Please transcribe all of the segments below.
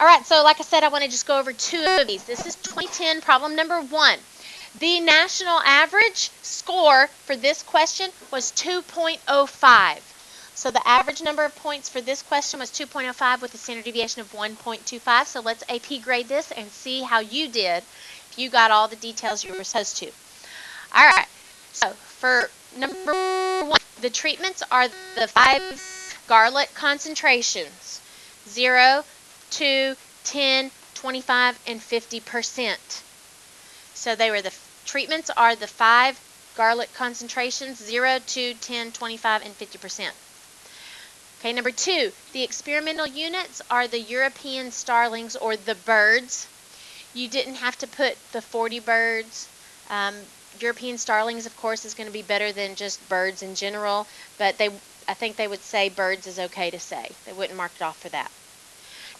All right, so like I said, I want to just go over two of these. This is 2010, problem number 1. The national average score for this question was 2.05. So the average number of points for this question was 2.05 with a standard deviation of 1.25. So let's AP grade this and see how you did if you got all the details you were supposed to. All right, so for number 1, the treatments are the 5 garlic concentrations, 0, 2, 10, 25, and 50%. So they were the treatments are the 5 garlic concentrations, 0, 2, 10, 25, and 50%. Okay, number 2, the experimental units are the European starlings or the birds. You didn't have to put the 40 birds. European starlings, of course, is going to be better than just birds in general, but I think they would say birds is okay to say. They wouldn't mark it off for that.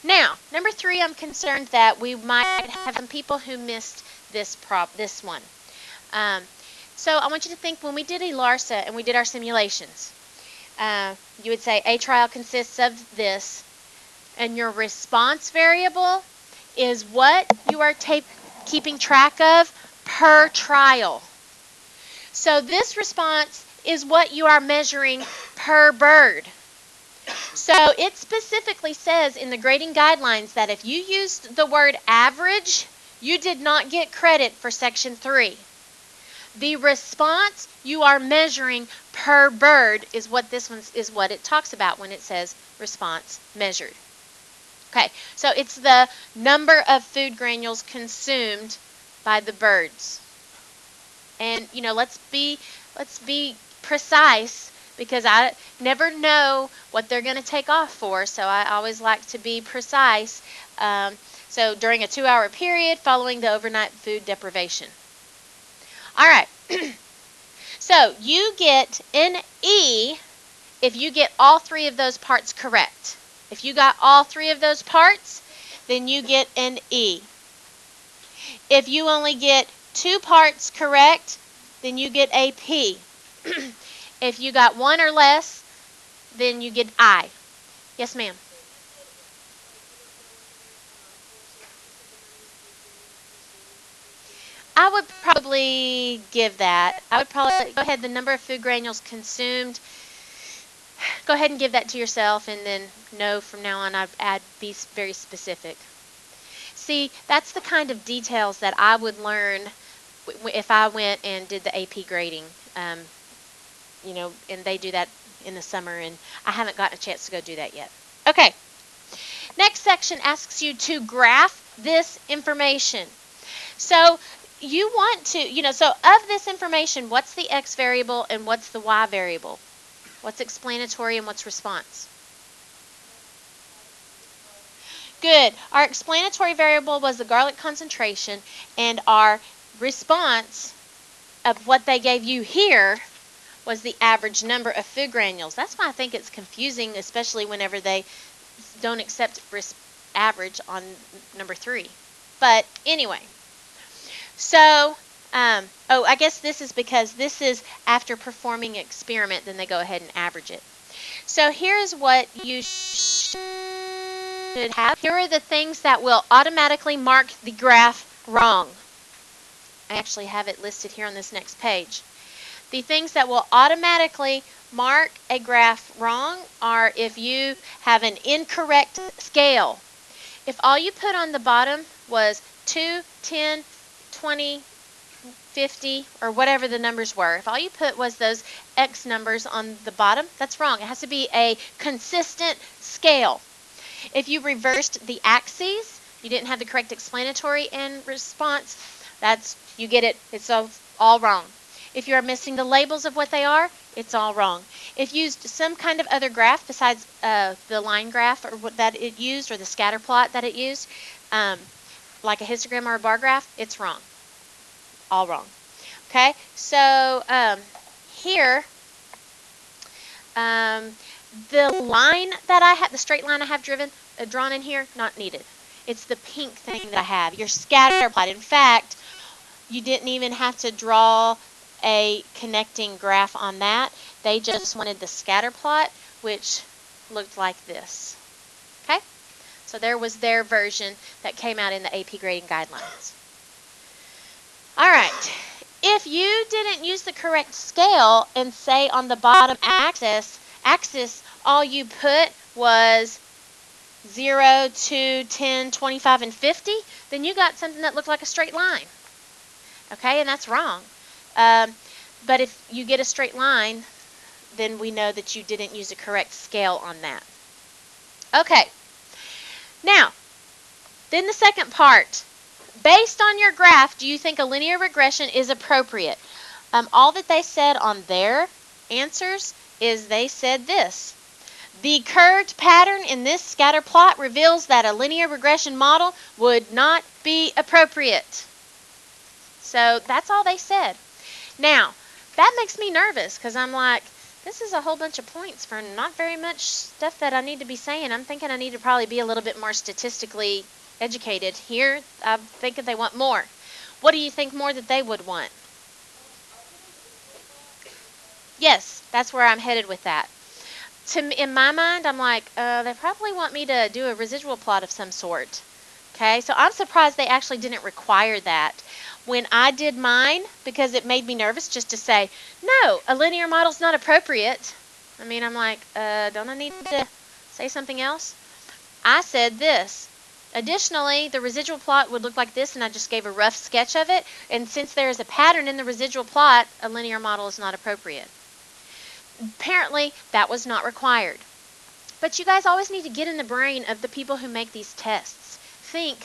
Now, number 3, I'm concerned that we might have some people who missed this one. So I want you to think when we did ELARSA and we did our simulations, you would say a trial consists of this, and your response variable is what you are keeping track of per trial. So this response is what you are measuring per bird. So it specifically says in the grading guidelines that if you used the word average, you did not get credit for section 3. The response you are measuring per bird is what this one is what it talks about when it says response measured. Okay, so it's the number of food granules consumed by the birds. And you know, let's be precise, because I never know what they're going to take off for, so I always like to be precise. So during a 2-hour period following the overnight food deprivation. All right, so you get an E if you get all 3 of those parts correct. If you got all 3 of those parts, then you get an E. If you only get 2 parts correct, then you get a P. If you got 1 or less, then you get I. Yes, ma'am. I would probably give that. I would probably go ahead, the number of food granules consumed. Go ahead and give that to yourself, and then no, from now on I'd be very specific. See, that's the kind of details that I would learn if I went and did the AP grading. You know, and they do that in the summer, and I haven't gotten a chance to go do that yet. Okay. Next section asks you to graph this information. So you want to, you know, so of this information, what's the X variable and what's the Y variable? What's explanatory and what's response? Good. Our explanatory variable was the garlic concentration, and our response of what they gave you here was the average number of food granules. That's why I think it's confusing, especially whenever they don't accept average on number 3. But anyway, so, I guess this is because this is after performing an experiment, then they go ahead and average it. So here's what you should have. Here are the things that will automatically mark the graph wrong. I actually have it listed here on this next page. The things that will automatically mark a graph wrong are if you have an incorrect scale. If all you put on the bottom was 2, 10, 20, 50, or whatever the numbers were, if all you put was those X numbers on the bottom, that's wrong. It has to be a consistent scale. If you reversed the axes, you didn't have the correct explanatory and response, you get it, it's all wrong. If you are missing the labels of what they are, it's all wrong. If you used some kind of other graph besides the line graph or what that it used, or the scatter plot that it used, like a histogram or a bar graph, it's wrong. All wrong. Okay, so here, the line that I have, the straight line I have drawn in here, not needed. It's the pink thing that I have, your scatter plot. In fact, you didn't even have to draw a connecting graph on that. They just wanted the scatter plot, which looked like this. Okay, So there was their version that came out in the AP grading guidelines. All right. If you didn't use the correct scale and say on the bottom axis, all you put was 0 to 10, 25, and 50, then you got something that looked like a straight line. Okay, and that's wrong. But if you get a straight line, then we know that you didn't use the correct scale on that. Okay, now, then the second part. Based on your graph, do you think a linear regression is appropriate? All that they said on their answers is they said this. The curved pattern in this scatter plot reveals that a linear regression model would not be appropriate. So that's all they said. Now, that makes me nervous because I'm like, this is a whole bunch of points for not very much stuff that I need to be saying. I'm thinking I need to probably be a little bit more statistically educated. Here, I'm thinking they want more. What do you think more that they would want? Yes, that's where I'm headed with that. In my mind, I'm like, they probably want me to do a residual plot of some sort. Okay, so I'm surprised they actually didn't require that. When I did mine, because it made me nervous just to say, no, a linear model's not appropriate. I mean, I'm like, don't I need to say something else? I said this. Additionally, the residual plot would look like this, and I just gave a rough sketch of it. And since there is a pattern in the residual plot, a linear model is not appropriate. Apparently, that was not required. But you guys always need to get in the brain of the people who make these tests. Think,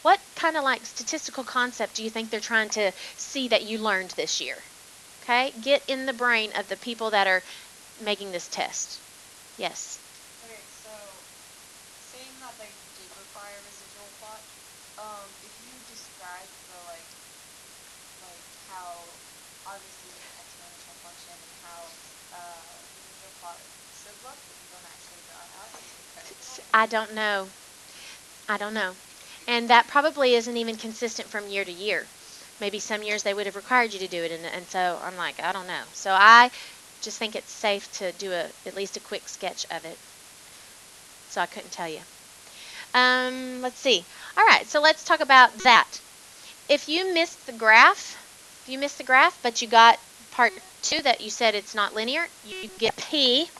what kind of like statistical concept do you think they're trying to see that you learned this year? Okay, get in the brain of the people that are making this test. Yes? Okay, so saying that they did require a residual plot, if you describe the like how obviously an exponential function and how residual plot should look, but you don't actually draw it out, is it correct? I don't know. And that probably isn't even consistent from year to year. Maybe some years they would have required you to do it, and so I'm like, I don't know. So I just think it's safe to do at least a quick sketch of it. So I couldn't tell you. Let's see. All right, so let's talk about that. If you missed the graph, but you got part 2 that you said it's not linear, you get P.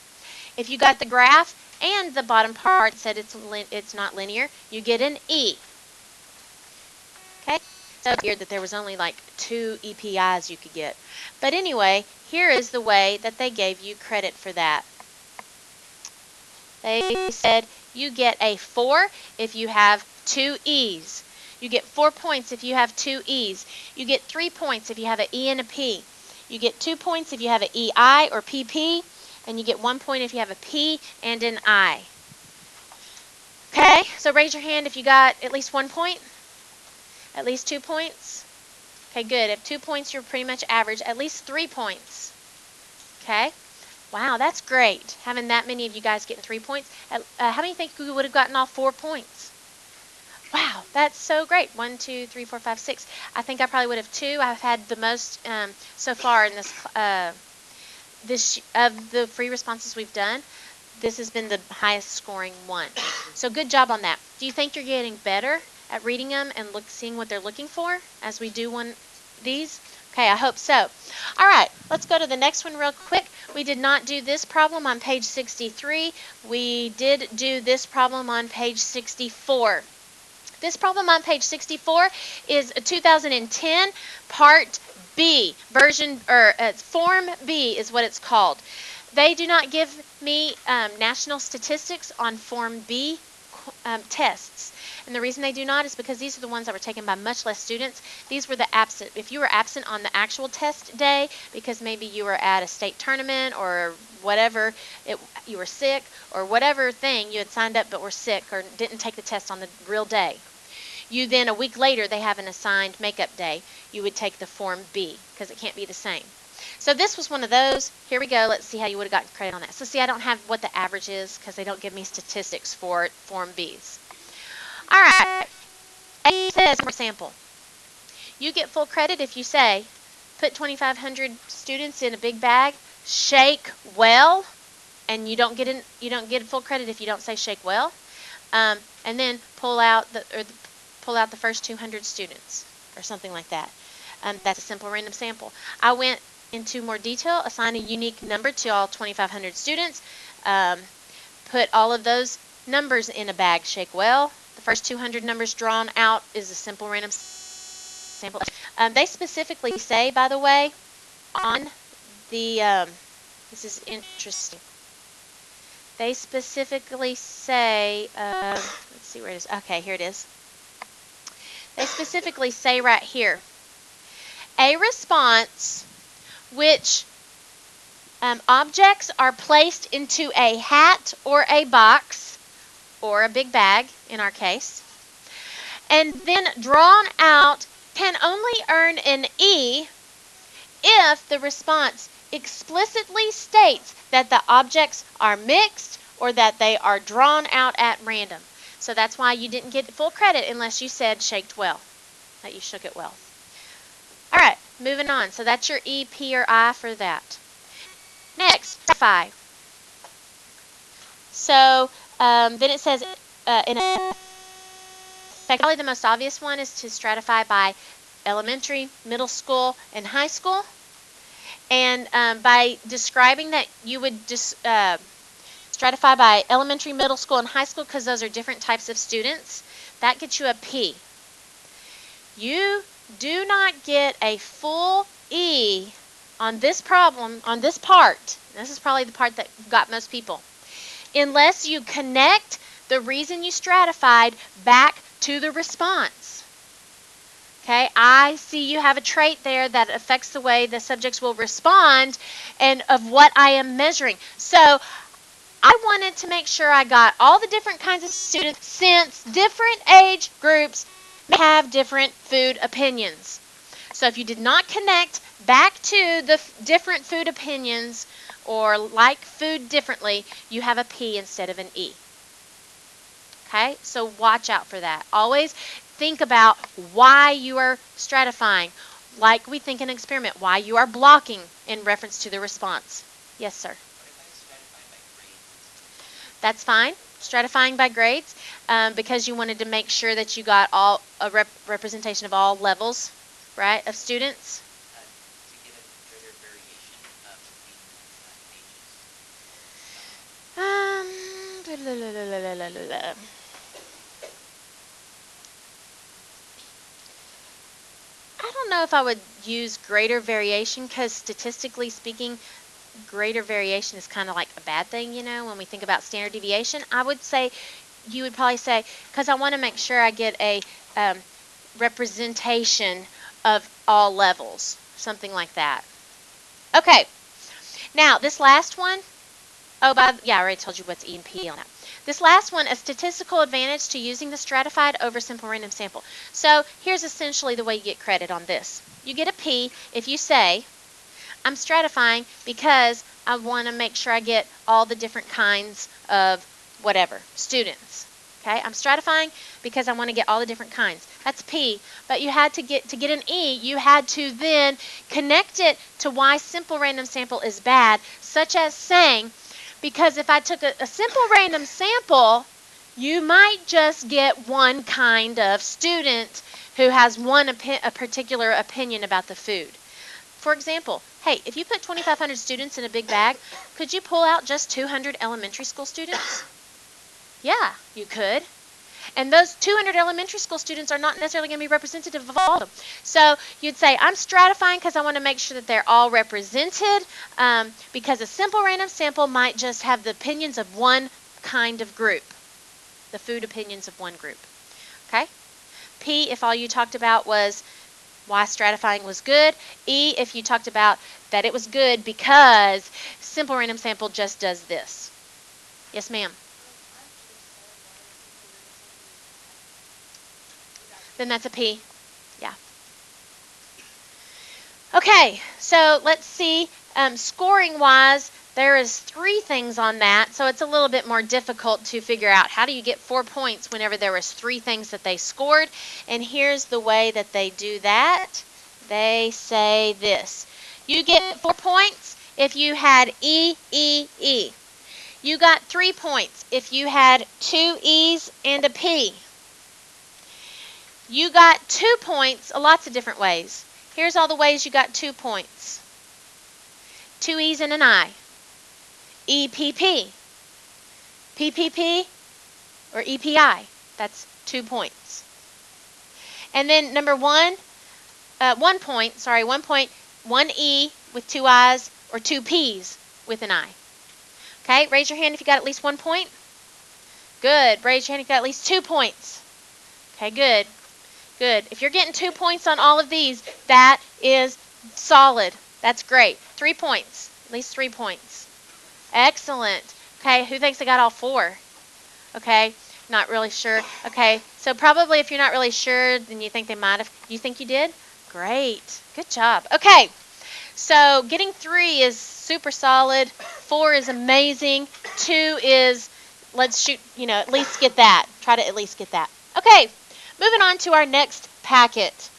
If you got the graph and the bottom part said it's not linear, you get an E. Okay? So weird that there was only like 2 EPIs you could get. But anyway, here is the way that they gave you credit for that. They said you get a 4 if you have 2 E's. You get 4 points if you have 2 E's. You get 3 points if you have an E and a P. You get 2 points if you have an EI or PP. And you get 1 point if you have a P and an I. Okay, so raise your hand if you got at least 1 point. At least 2 points. Okay, good. If 2 points, you're pretty much average. At least 3 points. Okay. Wow, that's great. Having that many of you guys getting 3 points. How many think we would have gotten all 4 points? Wow, that's so great. 1, 2, 3, 4, 5, 6. I think I probably would have 2. I've had the most so far in this of the free responses we've done. This has been the highest scoring one. So good job on that. Do you think you're getting better at reading them and seeing what they're looking for as we do these? Okay, I hope so. All right, let's go to the next one real quick. We did not do this problem on page 63. We did do this problem on page 64. This problem on page 64 is a 2010 part B version, or Form B is what it's called. They do not give me national statistics on Form B tests. And the reason they do not is because these are the ones that were taken by much less students. These were the absent. If you were absent on the actual test day because maybe you were at a state tournament or whatever, you were sick or whatever thing, you had signed up but were sick or didn't take the test on the real day. You then, a week later, they have an assigned makeup day. You would take the Form B because it can't be the same. So this was one of those. Here we go. Let's see how you would have gotten credit on that. So see, I don't have what the average is because they don't give me statistics for Form Bs. All right. A says more sample. You get full credit if you say, put 2,500 students in a big bag, shake well, and you don't get full credit if you don't say shake well. and then pull out the first 200 students or something like that. That's a simple random sample. I went into more detail, assign a unique number to all 2,500 students, um, put all of those numbers in a bag, shake well. The first 200 numbers drawn out is a simple random sample. They specifically say, by the way, on the, this is interesting. They specifically say, let's see where it is. Okay, here it is. They specifically say right here, a response which objects are placed into a hat or a box, or a big bag in our case, and then drawn out can only earn an E if the response explicitly states that the objects are mixed or that they are drawn out at random. So that's why you didn't get full credit unless you said shaked well, that you shook it well. All right, moving on. So that's your E, P, or I for that. Next, stratify. So then it says, in fact, probably the most obvious one is to stratify by elementary, middle school, and high school. And by describing that you would just stratify by elementary, middle school, and high school because those are different types of students, that gets you a P. You do not get a full E on this problem, on this part. This is probably the part that got most people. Unless you connect the reason you stratified back to the response. Okay, I see you have a trait there that affects the way the subjects will respond and of what I am measuring. So I wanted to make sure I got all the different kinds of students since different age groups have different food opinions. So if you did not connect back to the different food opinions or like food differently, you have a P instead of an E. Okay, so watch out for that. Always think about why you are stratifying, like we think in an experiment, why you are blocking in reference to the response. Yes, sir. That's fine. Stratifying by grades because you wanted to make sure that you got all a representation of all levels, right, of students. I don't know if I would use greater variation because statistically speaking, greater variation is kind of like a bad thing, you know, when we think about standard deviation. I would say, you would probably say, because I want to make sure I get a representation of all levels, something like that. Okay, now this last one, I already told you what's E and P on that. This last one, a statistical advantage to using the stratified over simple random sample. So here's essentially the way you get credit on this. You get a P if you say, I'm stratifying because I want to make sure I get all the different kinds of whatever, students. Okay, I'm stratifying because I want to get all the different kinds. That's P, but you had to get an E, you had to then connect it to why simple random sample is bad, such as saying, because if I took a simple random sample, you might just get one kind of student who has a particular opinion about the food. For example, hey, if you put 2,500 students in a big bag, could you pull out just 200 elementary school students? Yeah, you could. And those 200 elementary school students are not necessarily going to be representative of all of them. So you'd say, I'm stratifying because I want to make sure that they're all represented because a simple random sample might just have the opinions of one kind of group, the food opinions of one group. Okay? P, if all you talked about was why stratifying was good. E, if you talked about that it was good because simple random sample just does this. Yes, ma'am. Then that's a P. Yeah. Okay, so let's see. Scoring-wise, there is 3 things on that, so it's a little bit more difficult to figure out how do you get 4 points whenever there was 3 things that they scored. And here's the way that they do that. They say this. You get 4 points if you had E, E, E. You got 3 points if you had 2 E's and a P. You got 2 points lots of different ways. Here's all the ways you got 2 points. 2 E's and an I. EPP. PPP or EPI. That's 2 points. And then number 1 point, 1 E with 2 I's or 2 P's with an I. Okay, raise your hand if you got at least 1 point. Good. Raise your hand if you got at least 2 points. Okay, good. Good. If you're getting 2 points on all of these, that is solid. That's great. 3 points. At least 3 points. Excellent. Okay, who thinks they got all 4? Okay, not really sure. Okay, so probably if you're not really sure, then you think they might have. You think you did? Great. Good job. Okay, so getting 3 is super solid. 4 is amazing. 2 is, let's shoot, at least get that. Try to at least get that. Okay, moving on to our next packet.